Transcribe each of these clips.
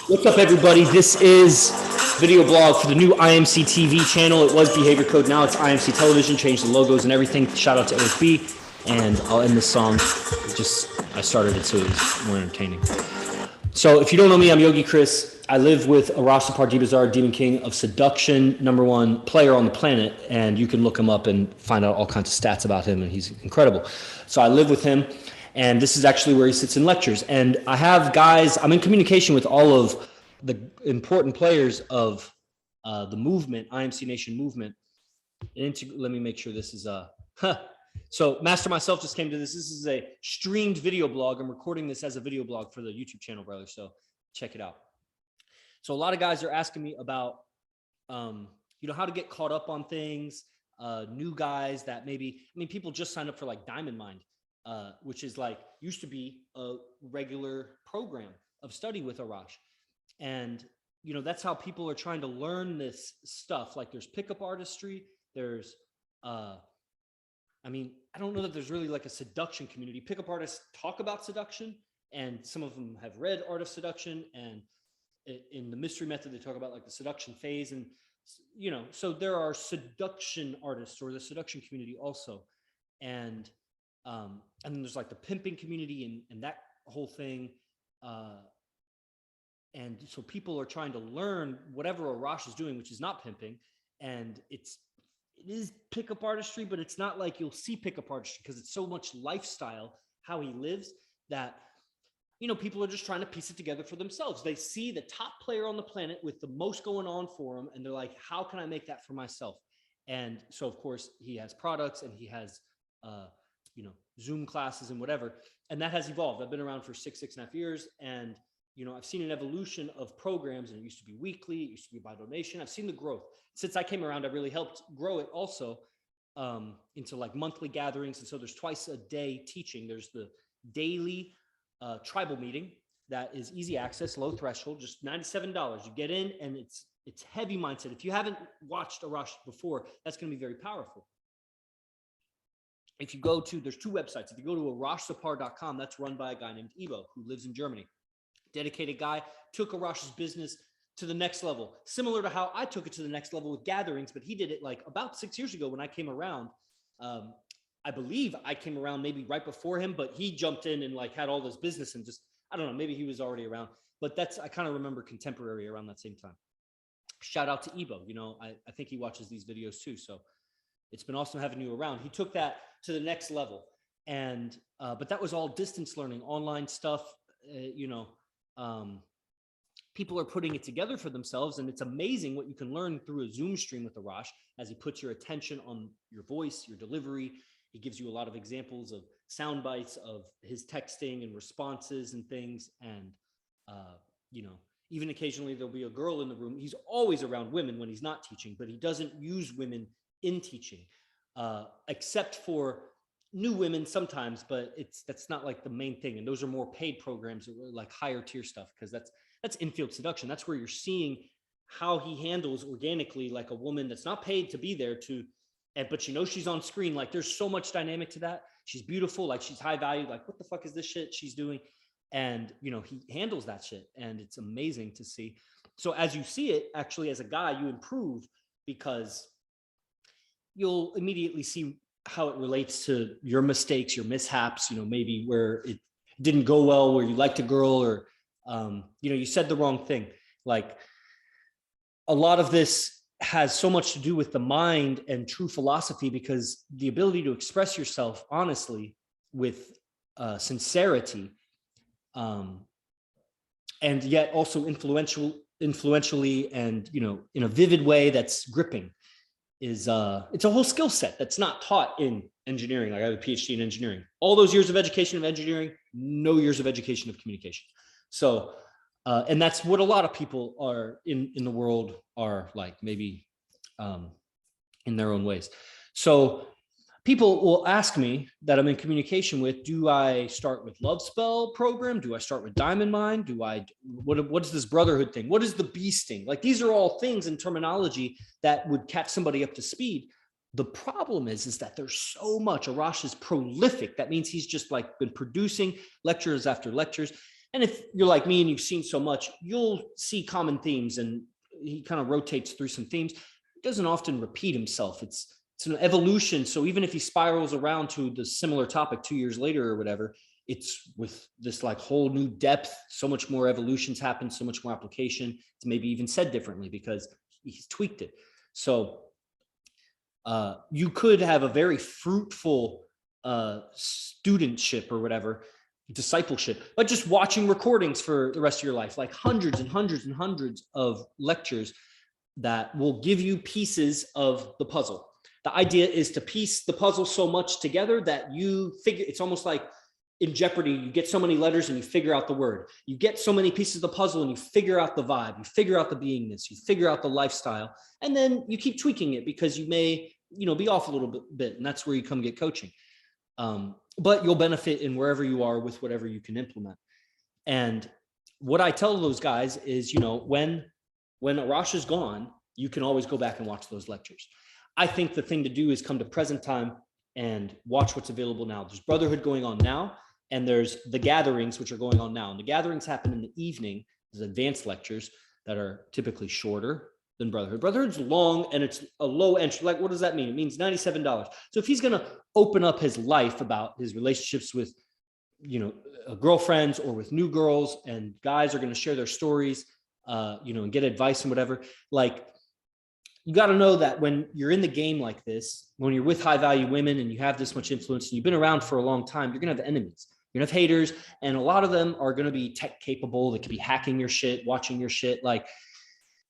What's up, everybody? This is video blog for the new IMC TV channel. It was Behavior Code, now it's IMC Television. Changed the logos and everything. Shout out to AZD. And I'll end this song. I started it so it was more entertaining. So if you don't know me, I'm Yogi Chris. I live with Arash Sapardibazar, Demon King of Seduction, #1 player on the planet, and you can look him up and find out all kinds of stats about him, and he's incredible. So I live with him, and this is actually where he sits in lectures. And I have guys, I'm in communication with all of the important players of the movement, IMC Nation movement. Let me make sure this is So Master myself just came to this. This is a streamed video blog. I'm recording this as a video blog for the YouTube channel, brother. So check it out. So a lot of guys are asking me about, how to get caught up on things. New guys that people just signed up for like Diamond Mind, which is like used to be a regular program of study with Arash. And, that's how people are trying to learn this stuff. Like there's pickup artistry. There's, I don't know that there's really like a seduction community. Pickup artists talk about seduction, and some of them have read Art of Seduction. And in the mystery method, they talk about like the seduction phase. And, so there are seduction artists or the seduction community also. And then there's like the pimping community and that whole thing. And so people are trying to learn whatever Arash is doing, which is not pimping. And it is pickup artistry, but it's not like you'll see pickup artistry because it's so much lifestyle, how he lives, that, people are just trying to piece it together for themselves. They see the top player on the planet with the most going on for him, and they're like, how can I make that for myself? And so, of course, he has products and he has, Zoom classes and whatever. And that has evolved. I've been around for 6.5 years. And, I've seen an evolution of programs, and it used to be weekly. It used to be by donation. I've seen the growth. Since I came around, I really helped grow it also into like monthly gatherings. And so there's twice a day teaching. There's the daily tribal meeting that is easy access, low threshold, just $97. You get in, and it's heavy mindset. If you haven't watched Arash before, that's going to be very powerful. If you go to, there's two websites. If you go to arashsapar.com, that's run by a guy named Ibo, who lives in Germany. Dedicated guy, took Arash's business to the next level, similar to how I took it to the next level with gatherings, but he did it like about 6 years ago when I came around. I believe I came around maybe right before him, but he jumped in and like had all this business and just, I don't know, maybe he was already around, but I kind of remember contemporary around that same time. Shout out to Ibo. I think he watches these videos too. So it's been awesome having you around. He took that to the next level. And, but that was all distance learning, online stuff, people are putting it together for themselves, and it's amazing what you can learn through a Zoom stream with Arash as he puts your attention on your voice, your delivery. He gives you a lot of examples of sound bites of his texting and responses and things. And, even occasionally there'll be a girl in the room. He's always around women when he's not teaching, but he doesn't use women in teaching, except for new women sometimes, but that's not like the main thing. And those are more paid programs, like higher tier stuff, because that's infield seduction. That's where you're seeing how he handles organically, like a woman that's not paid to be there but she's on screen. Like there's so much dynamic to that. She's beautiful, like she's high value. Like what the fuck is this shit she's doing? And he handles that shit, and it's amazing to see. So as you see it, actually, as a guy, you improve because you'll immediately see how it relates to your mistakes, your mishaps, maybe where it didn't go well, where you liked a girl, or, you said the wrong thing. Like a lot of this has so much to do with the mind and true philosophy, because the ability to express yourself honestly with sincerity, and yet also influentially and, in a vivid way that's gripping, it's a whole skill set that's not taught in engineering. Like I have a PhD in engineering, all those years of education of engineering, no years of education of communication. So, and that's what a lot of people are in the world are like, maybe in their own ways. So people will ask me that I'm in communication with, do I start with Love Spell program? Do I start with Diamond Mind? What is this Brotherhood thing? What is the bee sting? Like these are all things in terminology that would catch somebody up to speed. The problem is that there's so much. Arash is prolific. That means he's just like been producing lectures after lectures. And if you're like me and you've seen so much, you'll see common themes, and he kind of rotates through some themes. He doesn't often repeat himself. It's an evolution. So even if he spirals around to the similar topic 2 years later or whatever, it's with this like whole new depth. So much more evolutions happen, so much more application. It's maybe even said differently because he's tweaked it. So you could have a very fruitful studentship or whatever, discipleship, but just watching recordings for the rest of your life, like hundreds and hundreds and hundreds of lectures that will give you pieces of the puzzle. The idea is to piece the puzzle so much together that you figure, it's almost like in Jeopardy, you get so many letters and you figure out the word. You get so many pieces of the puzzle and you figure out the vibe, you figure out the beingness, you figure out the lifestyle, and then you keep tweaking it because you may, be off a little bit, and that's where you come get coaching. But you'll benefit in wherever you are with whatever you can implement. And what I tell those guys is, when Arash is gone, you can always go back and watch those lectures. I think the thing to do is come to present time and watch what's available now. There's Brotherhood going on now, and there's the gatherings, which are going on now. And the gatherings happen in the evening. There's advanced lectures that are typically shorter than Brotherhood. Brotherhood's long, and it's a low entry. Like, what does that mean? It means $97. So if he's going to open up his life about his relationships with, girlfriends or with new girls, and guys are going to share their stories, and get advice and whatever, like, you got to know that when you're in the game like this, when you're with high value women and you have this much influence and you've been around for a long time, you're going to have enemies. You're going to have haters, and a lot of them are going to be tech capable. They could be hacking your shit, watching your shit. Like,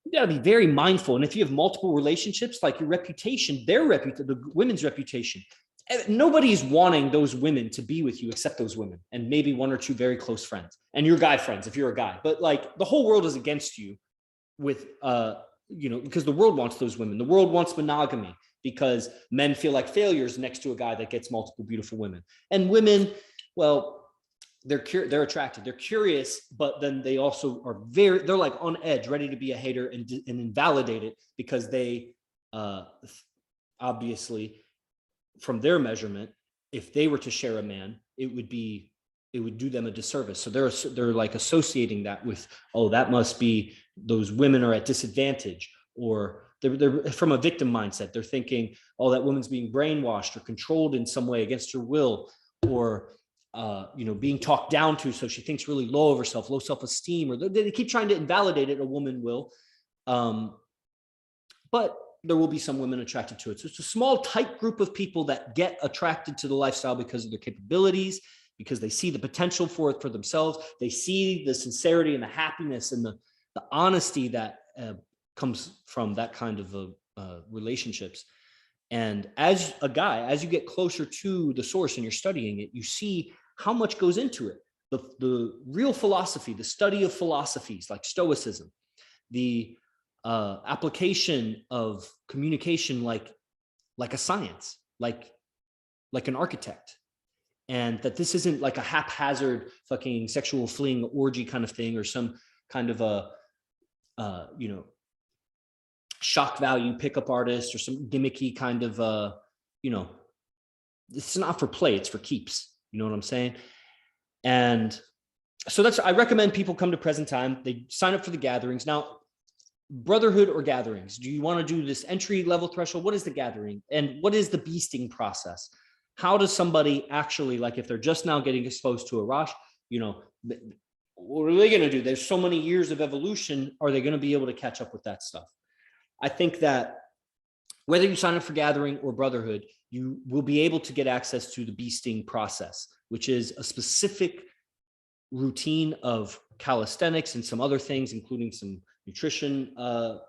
you got to be very mindful. And if you have multiple relationships, like your reputation, the women's reputation, nobody's wanting those women to be with you except those women and maybe one or two very close friends and your guy friends if you're a guy. But like, the whole world is against you with, because the world wants those women. The world wants monogamy because men feel like failures next to a guy that gets multiple beautiful women. And women, well, they're attracted, they're curious, but then they also are they're like on edge, ready to be a hater and invalidate it because they obviously, from their measurement, if they were to share a man, it would do them a disservice. So they're like associating that with, oh, that must be, those women are at disadvantage, or they're from a victim mindset. They're thinking, oh, that woman's being brainwashed or controlled in some way against her will, or being talked down to, so she thinks really low of herself, low self-esteem, or they keep trying to invalidate it. A woman will, but there will be some women attracted to it. So it's a small, tight group of people that get attracted to the lifestyle because of their capabilities, because they see the potential for it for themselves. They see the sincerity and the happiness and the honesty that comes from that kind of relationships. And as a guy, as you get closer to the source and you're studying it, you see how much goes into it. The real philosophy, the study of philosophies like Stoicism, the application of communication like a science, like an architect. And that this isn't like a haphazard fucking sexual fling orgy kind of thing, or some kind of a, shock value pickup artist, or some gimmicky kind of, it's not for play, it's for keeps. You know what I'm saying? And so I recommend people come to present time. They sign up for the gatherings. Now, Brotherhood or gatherings, do you want to do this entry level threshold? What is the gathering? And what is the beasting process? How does somebody actually, like, if they're just now getting exposed to Arash, what are they going to do? There's so many years of evolution. Are they going to be able to catch up with that stuff? I think that whether you sign up for gathering or Brotherhood, you will be able to get access to the beasting process, which is a specific routine of calisthenics and some other things, including some nutrition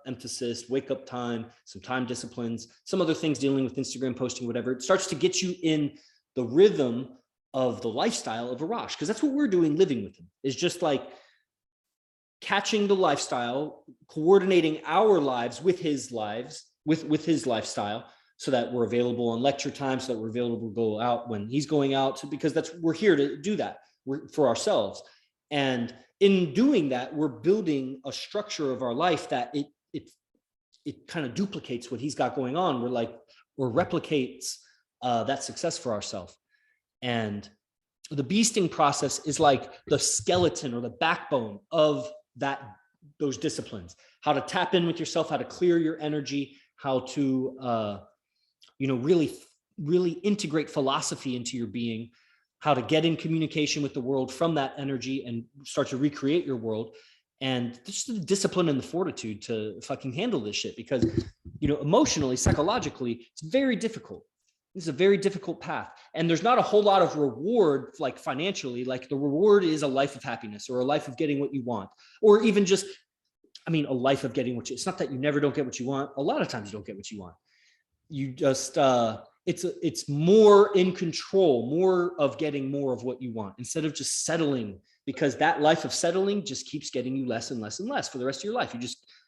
emphasis, wake up time, some time disciplines, some other things dealing with Instagram posting, whatever. It starts to get you in the rhythm of the lifestyle of Arash, because that's what we're doing living with him, is just like catching the lifestyle, coordinating our lives with his his lifestyle, so that we're available on lecture time, so that we're available to go out when he's going out, because we're here to do that. We're for ourselves. And in doing that, we're building a structure of our life that it kind of duplicates what he's got going on. Or replicates that success for ourselves. And the beasting process is like the skeleton or the backbone of those disciplines. How to tap in with yourself, how to clear your energy, how to really integrate philosophy into your being, how to get in communication with the world from that energy and start to recreate your world. And just the discipline and the fortitude to fucking handle this shit, because, emotionally, psychologically, it's very difficult. This is a very difficult path. And there's not a whole lot of reward, like financially. Like the reward is a life of happiness or a life of getting what you want, or even just, a life of getting it's not that you never don't get what you want. A lot of times you don't get what you want. You just, it's more in control, more of getting more of what you want instead of just settling, because that life of settling just keeps getting you less and less and less for the rest of your life.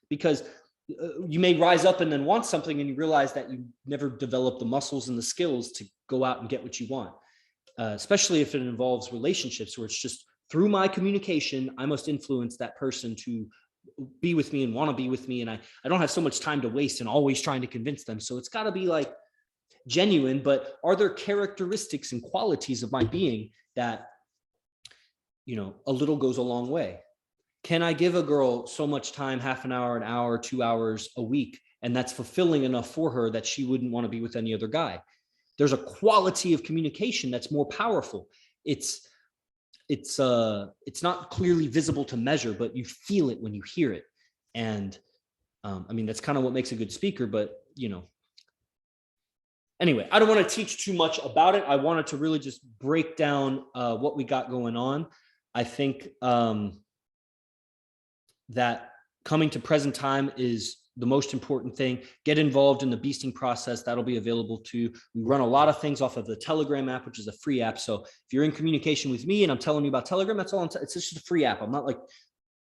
Because you may rise up and then want something and you realize that you never developed the muscles and the skills to go out and get what you want, especially if it involves relationships where it's just through my communication, I must influence that person to be with me and want to be with me. And I don't have so much time to waste and always trying to convince them. So it's got to be like genuine, but are there characteristics and qualities of my being that, a little goes a long way? Can I give a girl so much time, half an hour, 2 hours a week, and that's fulfilling enough for her that she wouldn't want to be with any other guy? There's a quality of communication that's more powerful. It's not clearly visible to measure, but you feel it when you hear it. And that's kind of what makes a good speaker, but anyway, I don't want to teach too much about it. I wanted to really just break down what we got going on. I think that coming to present time is the most important thing. Get involved in the beasting process. That'll be available too. We run a lot of things off of the Telegram app, which is a free app. So if you're in communication with me and I'm telling you about Telegram, that's all. It's just a free app. I'm not like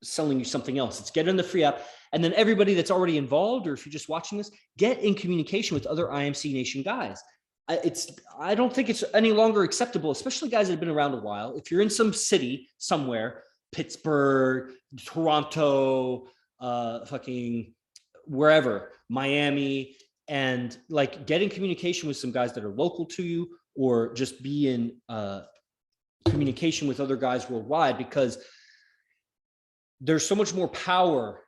selling you something else. It's get in the free app. And then everybody that's already involved, or if you're just watching this, get in communication with other IMC Nation guys. I don't think it's any longer acceptable, especially guys that have been around a while. If you're in some city somewhere, Pittsburgh, Toronto, fucking wherever, Miami, and like get in communication with some guys that are local to you, or just be in communication with other guys worldwide, because there's so much more power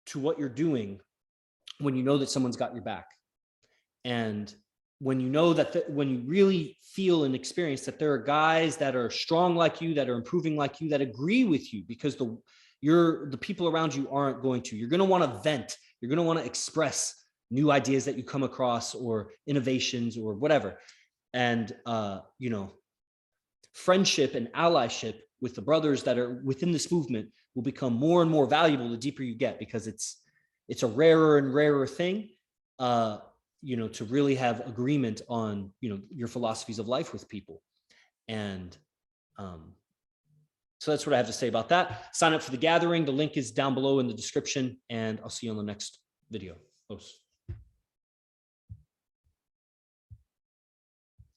to what you're doing when you know that someone's got your back. And when you know that, when you really feel and experience that there are guys that are strong like you, that are improving like you, that agree with you, because the people around you aren't going to. You're going to want to vent. You're going to want to express new ideas that you come across, or innovations, or whatever. And, friendship and allyship with the brothers that are within this movement will become more and more valuable the deeper you get, because it's a rarer and rarer thing, to really have agreement on, your philosophies of life with people. And, so that's what I have to say about that. Sign up for the gathering. The link is down below in the description, and I'll see you on the next video. Post.